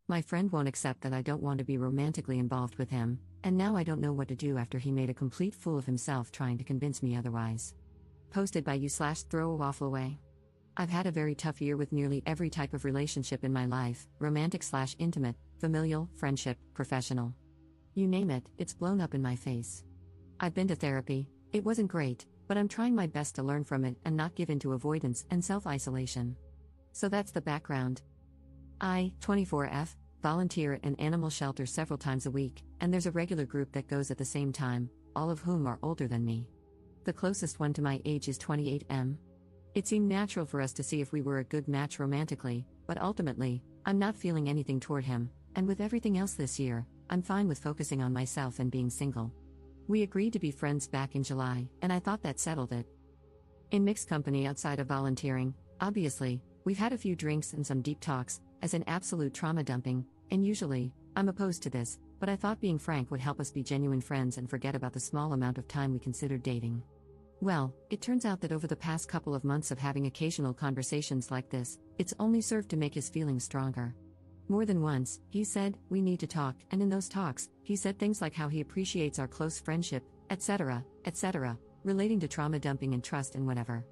My friend won't accept that I don't want to be romantically involved with him, and now I don't know what to do after he made a complete fool of himself trying to convince me otherwise. Posted by you/throw a waffle away. I've had a very tough year with nearly every type of relationship in my life, romantic/intimate, familial, friendship, professional. You name it, it's blown up in my face. I've been to therapy, it wasn't great, but I'm trying my best to learn from it and not give in to avoidance and self-isolation. So that's the background. I, 24F, volunteer at an animal shelter several times a week, and there's a regular group that goes at the same time, all of whom are older than me. The closest one to my age is 28M. It seemed natural for us to see if we were a good match romantically, but ultimately, I'm not feeling anything toward him, and with everything else this year, I'm fine with focusing on myself and being single. We agreed to be friends back in July, and I thought that settled it. In mixed company outside of volunteering, obviously, we've had a few drinks and some deep talks, as in absolute trauma dumping, and usually, I'm opposed to this, but I thought being frank would help us be genuine friends and forget about the small amount of time we considered dating. Well, it turns out that over the past couple of months of having occasional conversations like this, it's only served to make his feelings stronger. More than once, he said, "We need to talk," and in those talks, he said things like how he appreciates our close friendship, etc., relating to trauma dumping and trust and whatever.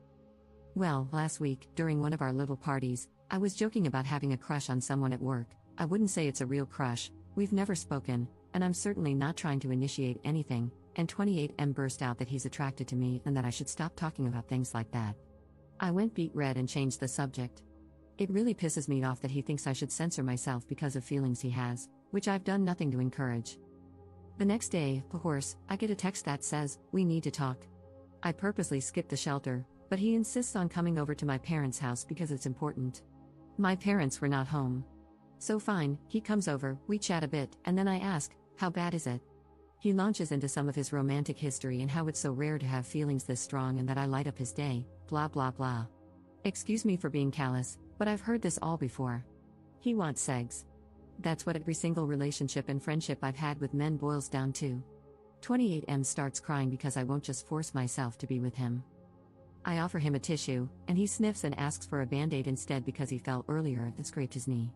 Well, last week, during one of our little parties, I was joking about having a crush on someone at work. I wouldn't say it's a real crush, we've never spoken, and I'm certainly not trying to initiate anything, and 28M burst out that he's attracted to me and that I should stop talking about things like that. I went beet red and changed the subject. It really pisses me off that he thinks I should censor myself because of feelings he has, which I've done nothing to encourage. The next day, of course, I get a text that says, "We need to talk." I purposely skipped the shelter, but he insists on coming over to my parents' house because it's important. My parents were not home. So fine, he comes over, we chat a bit, and then I ask, "How bad is it?" He launches into some of his romantic history and how it's so rare to have feelings this strong and that I light up his day, blah blah blah. Excuse me for being callous, but I've heard this all before. He wants sex. That's what every single relationship and friendship I've had with men boils down to. 28M starts crying because I won't just force myself to be with him. I offer him a tissue, and he sniffs and asks for a band-aid instead because he fell earlier and scraped his knee.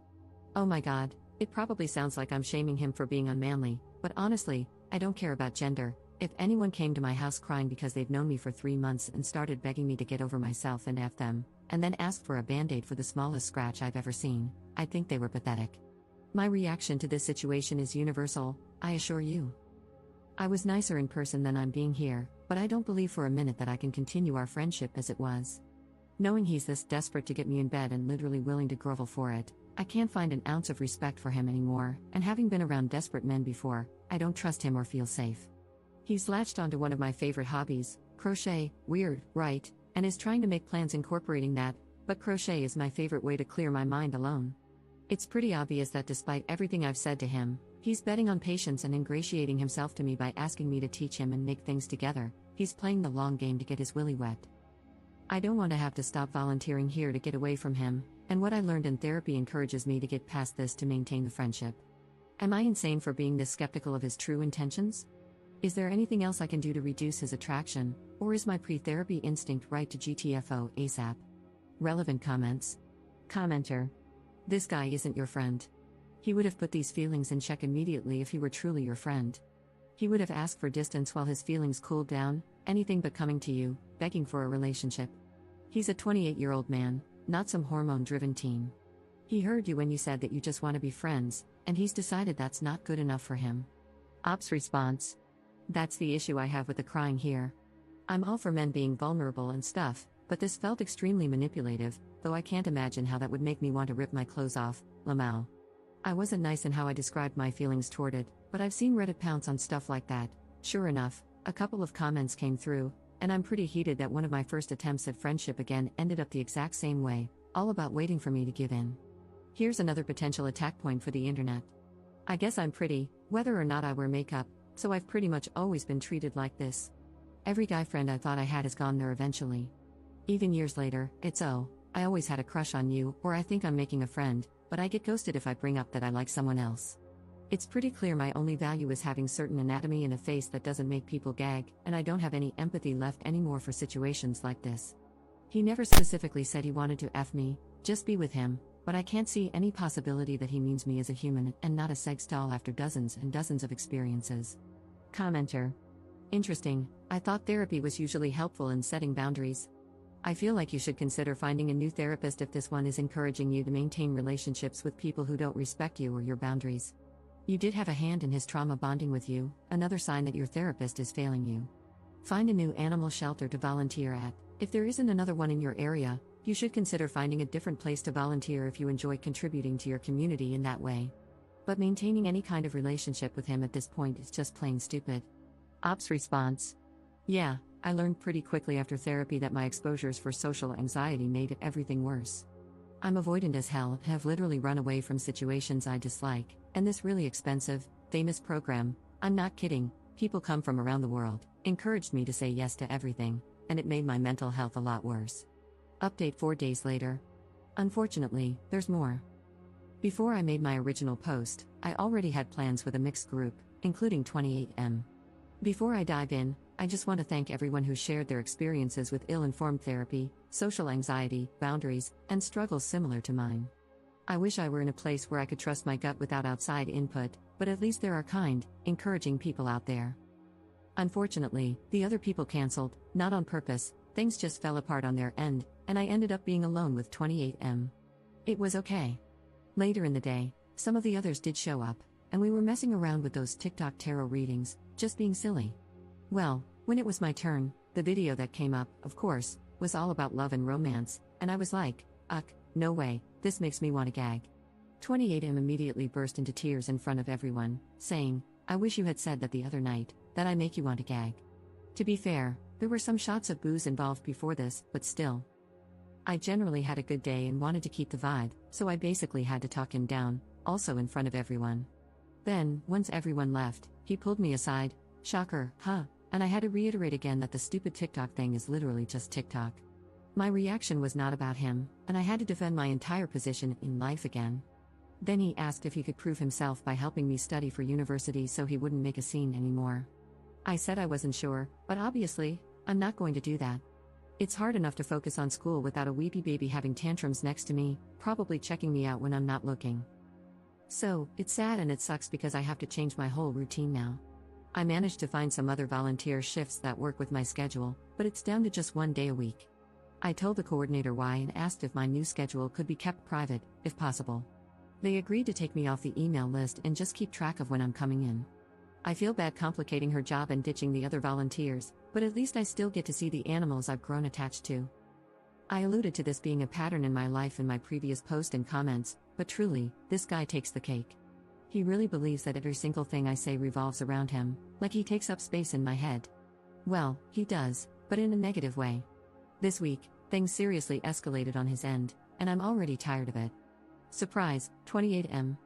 Oh my god, it probably sounds like I'm shaming him for being unmanly, but honestly, I don't care about gender. If anyone came to my house crying because they've known me for 3 months and started begging me to get over myself and F them, and then asked for a band-aid for the smallest scratch I've ever seen, I'd think they were pathetic. My reaction to this situation is universal, I assure you. I was nicer in person than I'm being here, but I don't believe for a minute that I can continue our friendship as it was. Knowing he's this desperate to get me in bed and literally willing to grovel for it, I can't find an ounce of respect for him anymore, and having been around desperate men before, I don't trust him or feel safe. He's latched onto one of my favorite hobbies, crochet, weird, right, and is trying to make plans incorporating that, but crochet is my favorite way to clear my mind alone. It's pretty obvious that despite everything I've said to him, he's betting on patience and ingratiating himself to me by asking me to teach him and make things together. He's playing the long game to get his willy wet. I don't want to have to stop volunteering here to get away from him, and what I learned in therapy encourages me to get past this to maintain the friendship. Am I insane for being this skeptical of his true intentions? Is there anything else I can do to reduce his attraction, or is my pre-therapy instinct right to GTFO ASAP? Relevant comments. Commenter. This guy isn't your friend. He would have put these feelings in check immediately if he were truly your friend. He would have asked for distance while his feelings cooled down, anything but coming to you, begging for a relationship. He's a 28-year-old man, not some hormone-driven teen. He heard you when you said that you just want to be friends, and he's decided that's not good enough for him. Ops response. That's the issue I have with the crying here. I'm all for men being vulnerable and stuff, but this felt extremely manipulative, though I can't imagine how that would make me want to rip my clothes off, Lamau. I wasn't nice in how I described my feelings toward it, but I've seen Reddit pounce on stuff like that. Sure enough, a couple of comments came through, and I'm pretty heated that one of my first attempts at friendship again ended up the exact same way, all about waiting for me to give in. Here's another potential attack point for the internet. I guess I'm pretty, whether or not I wear makeup, so I've pretty much always been treated like this. Every guy friend I thought I had has gone there eventually. Even years later, it's I always had a crush on you, or I think I'm making a friend, but I get ghosted if I bring up that I like someone else. It's pretty clear my only value is having certain anatomy and a face that doesn't make people gag, and I don't have any empathy left anymore for situations like this. He never specifically said he wanted to F me, just be with him, but I can't see any possibility that he means me as a human and not a sex doll after dozens and dozens of experiences. Commenter. Interesting, I thought therapy was usually helpful in setting boundaries. I feel like you should consider finding a new therapist if this one is encouraging you to maintain relationships with people who don't respect you or your boundaries. You did have a hand in his trauma bonding with you, another sign that your therapist is failing you. Find a new animal shelter to volunteer at. If there isn't another one in your area, you should consider finding a different place to volunteer if you enjoy contributing to your community in that way. But maintaining any kind of relationship with him at this point is just plain stupid. Ops response. Yeah, I learned pretty quickly after therapy that my exposures for social anxiety made everything worse. I'm avoidant as hell and have literally run away from situations I dislike, and this really expensive, famous program, I'm not kidding, people come from around the world, encouraged me to say yes to everything, and it made my mental health a lot worse. Update 4 days later. Unfortunately, there's more. Before I made my original post, I already had plans with a mixed group, including 28M. Before I dive in, I just want to thank everyone who shared their experiences with ill-informed therapy, social anxiety, boundaries, and struggles similar to mine. I wish I were in a place where I could trust my gut without outside input, but at least there are kind, encouraging people out there. Unfortunately, the other people canceled, not on purpose, things just fell apart on their end, and I ended up being alone with 28M. It was okay. Later in the day, some of the others did show up, and we were messing around with those TikTok tarot readings, just being silly. Well, when it was my turn, the video that came up, of course, was all about love and romance, and I was like, no way, this makes me want to gag. 28M immediately burst into tears in front of everyone, saying, I wish you had said that the other night, that I make you want to gag. To be fair, there were some shots of booze involved before this, but still. I generally had a good day and wanted to keep the vibe, so I basically had to talk him down, also in front of everyone. Then, once everyone left, he pulled me aside, shocker, huh, and I had to reiterate again that the stupid TikTok thing is literally just TikTok. My reaction was not about him, and I had to defend my entire position in life again. Then he asked if he could prove himself by helping me study for university so he wouldn't make a scene anymore. I said I wasn't sure, but obviously, I'm not going to do that. It's hard enough to focus on school without a weepy baby having tantrums next to me, probably checking me out when I'm not looking. So, it's sad and it sucks because I have to change my whole routine now. I managed to find some other volunteer shifts that work with my schedule, but it's down to just 1 day a week. I told the coordinator why and asked if my new schedule could be kept private, if possible. They agreed to take me off the email list and just keep track of when I'm coming in. I feel bad complicating her job and ditching the other volunteers, but at least I still get to see the animals I've grown attached to. I alluded to this being a pattern in my life in my previous post and comments, but truly, this guy takes the cake. He really believes that every single thing I say revolves around him, like he takes up space in my head. Well, he does, but in a negative way. This week, things seriously escalated on his end, and I'm already tired of it. Surprise, 28M.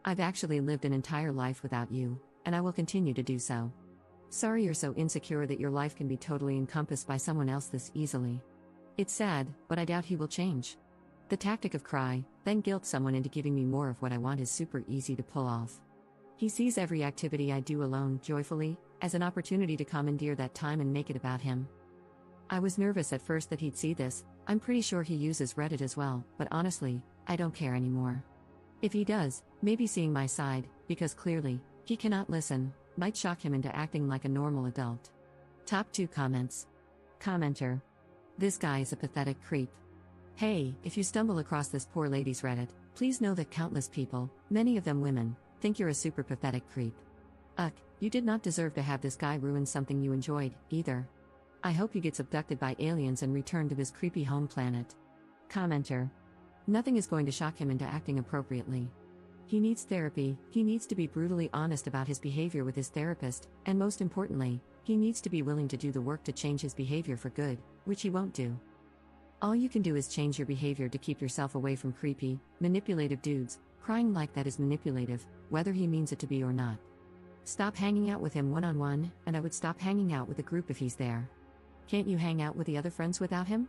I've actually lived an entire life without you, and I will continue to do so. Sorry you're so insecure that your life can be totally encompassed by someone else this easily. It's sad, but I doubt he will change. The tactic of cry, then guilt someone into giving me more of what I want is super easy to pull off. He sees every activity I do alone, joyfully, as an opportunity to commandeer that time and make it about him. I was nervous at first that he'd see this. I'm pretty sure he uses Reddit as well, but honestly, I don't care anymore. If he does, maybe seeing my side, because clearly, he cannot listen, might shock him into acting like a normal adult. Top 2 comments. Commenter. This guy is a pathetic creep. Hey, if you stumble across this poor lady's Reddit, please know that countless people, many of them women, think you're a super pathetic creep. You did not deserve to have this guy ruin something you enjoyed, either. I hope he gets abducted by aliens and returned to his creepy home planet. Commenter. Nothing is going to shock him into acting appropriately. He needs therapy, he needs to be brutally honest about his behavior with his therapist, and most importantly, he needs to be willing to do the work to change his behavior for good, which he won't do. All you can do is change your behavior to keep yourself away from creepy, manipulative dudes. Crying like that is manipulative, whether he means it to be or not. Stop hanging out with him one-on-one, and I would stop hanging out with the group if he's there. Can't you hang out with the other friends without him?